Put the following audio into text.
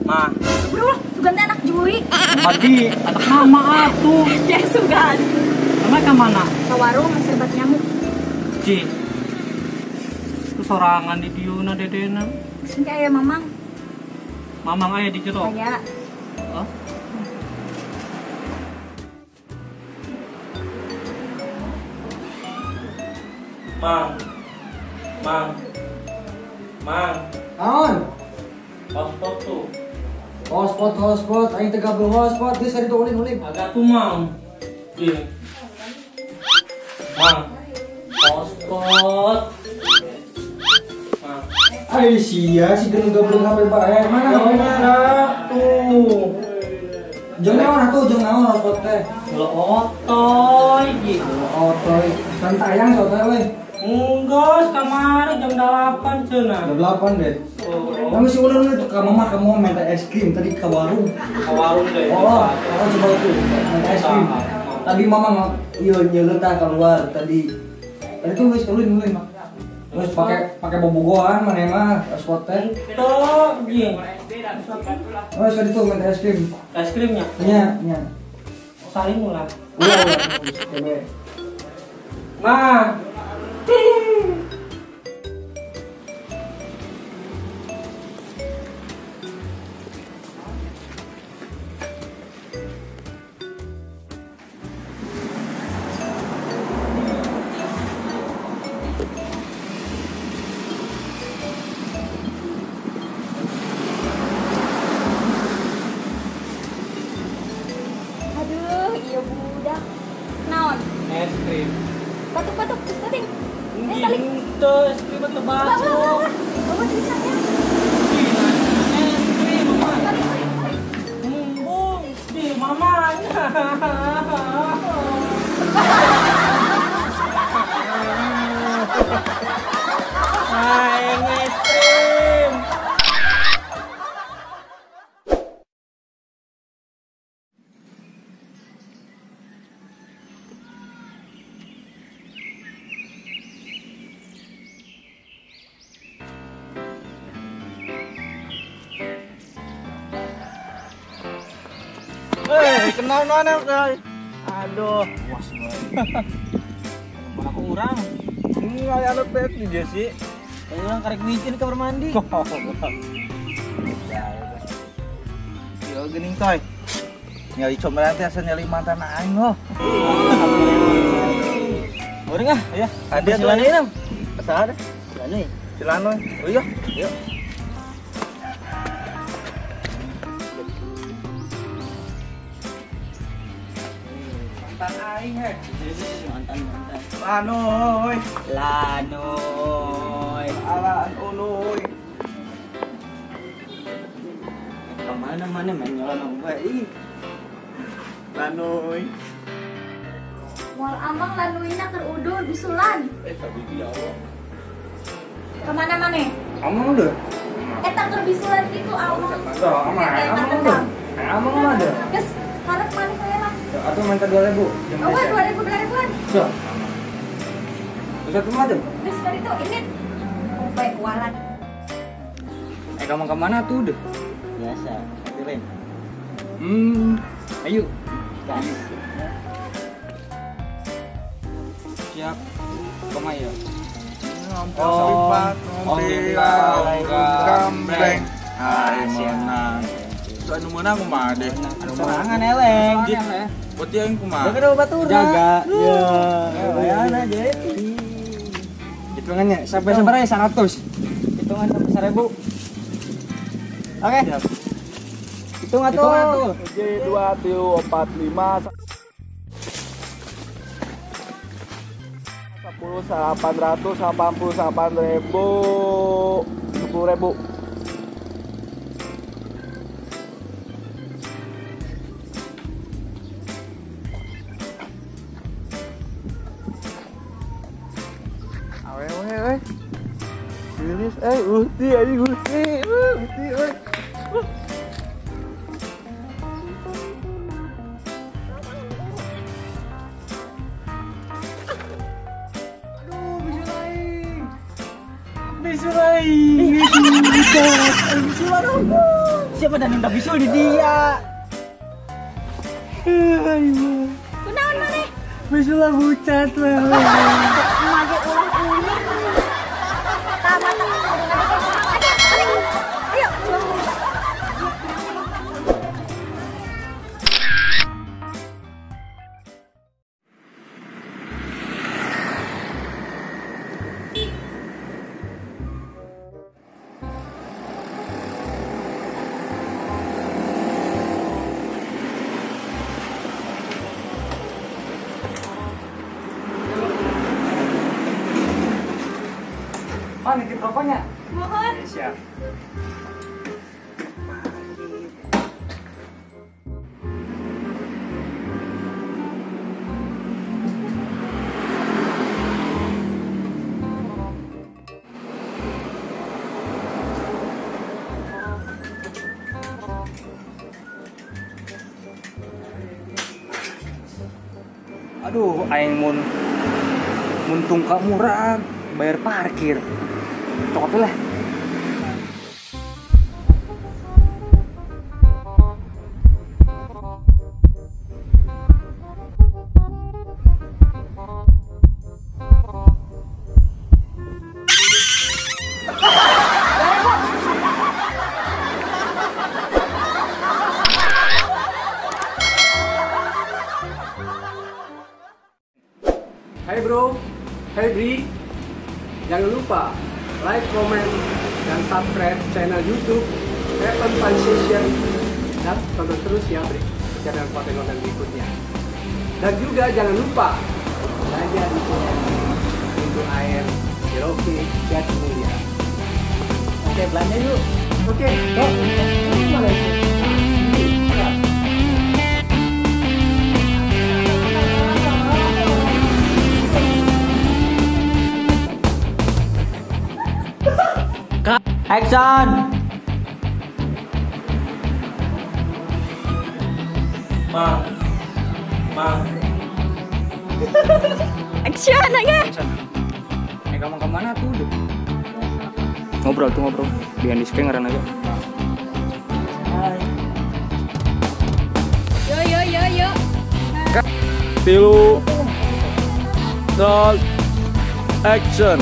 Mah. Bro, sugan anak Jui. Tadi anak mama atuh. Ya sugan. Mama ke mana? Ke warung masih obat nyamuk. Ci. Itu sorangan di diuna dedena. Sini kayak mamang. Mamang aya di jero. Kayak. Oh. Mang. Naon? Hotspot tuh. Hotspot, aing teh gabung hotspot, geus ari ulin-ulin. Agak tuh mang. Iya. Mang. Hotspot. Mang. Ai sia si geus gabung HP bae. Mana tuh. Jeung naon hotspot teh? Lo otoy gitu. Otoy, kan tayang sotoy we. Enggak, kamari jam 8 cenah. Jam 8 deh. Oh, Kamu si ulun itu ke mama kamu minta es krim tadi ke warung. ke warung deh. Oh, coba itu minta es krim. Tadi mama iya nyelentah keluar tadi. Tadi tuh geus ulin-ulin mah. Terus pakai bobogohan mana mah hotspot teh. Tuh, iya. Oh, tadi tuh minta es krim. Es krimnya. Iya. Saling lah. Udah, coba. Nah. Aduh, iya budak. Naon? Es krim. Batuk-batuk, terus tadi. Ini tuh es krim atau bakso. Bawa tulisannya. Es krim, mama. Bung, di mamanya. Aing es krim. Kenal mana guys? Aduh, was banget. Mana kurang? Ini kayak alat pet nih dia sih. Orang karek micin ke kamar mandi. Yo gening toy. Nyali comelan teh asa nyali mantan aing loh. Urang ah, aya. Ada silana ieu. Saha? Silana. Silana. Oh iya. Yuk. Mantan aing he. Mantan. Lanoy. Alaan unoy. Kemana main nyolong bae. Lanoy. Wal amang lanuina keur udur bisulan. Tapi dia Allah. Kemana mana? Amang udah. Eta keur bisulan gitu amang. Tuh, amang mah ada. Geus harap mana saya mah. Atau minta 2.000. Oh, 2000-an. So. Bisa tuh macam. Geus tadi tuh ini. Oh, baik walat. Kamu kemana tuh udah? Biasa, keren. Ayo. Gas. Siap. Kemana? Gambreng. Hai menang. So anu meunang kumaha deh? Anu meunangan eleng. Buat yang kumaha? Jaga dulu batura. Jaga. Ya. Bayana jadi. Hitungannya sampai seberapa 100. Hitungan sampai 1000. Oke. Hitung atuh. 1, 2, 3, 4, 5 10.888.000 10.000. Awewe Silis Gusti aja Gusti Bisurai. Bisurai. Siapa dan udah bisul di dia? Kunaon maneh? Bisul lah bucat lah. Mage ulah unik. Tama tama. Ayo. Oh, nitip rokoknya. Mohon. Siap. Aduh, aing muntung ka murah bayar parkir. Cokot lah. Hai bro, hai Bri, jangan lupa like, comment, dan subscribe channel YouTube Heaven Fun Session dan tonton terus ya Bri channel konten-konten berikutnya. Dan juga jangan lupa belanja di channel Pintu Air Cherokee Jet Mulia. Oke, belanja yuk. Oke, yuk. Mana itu? Action. Mang. Action aja. Kamu kemana tuh? Ngobrol. Biar di ngaran aja. Yo. Tilu. Roll. Action.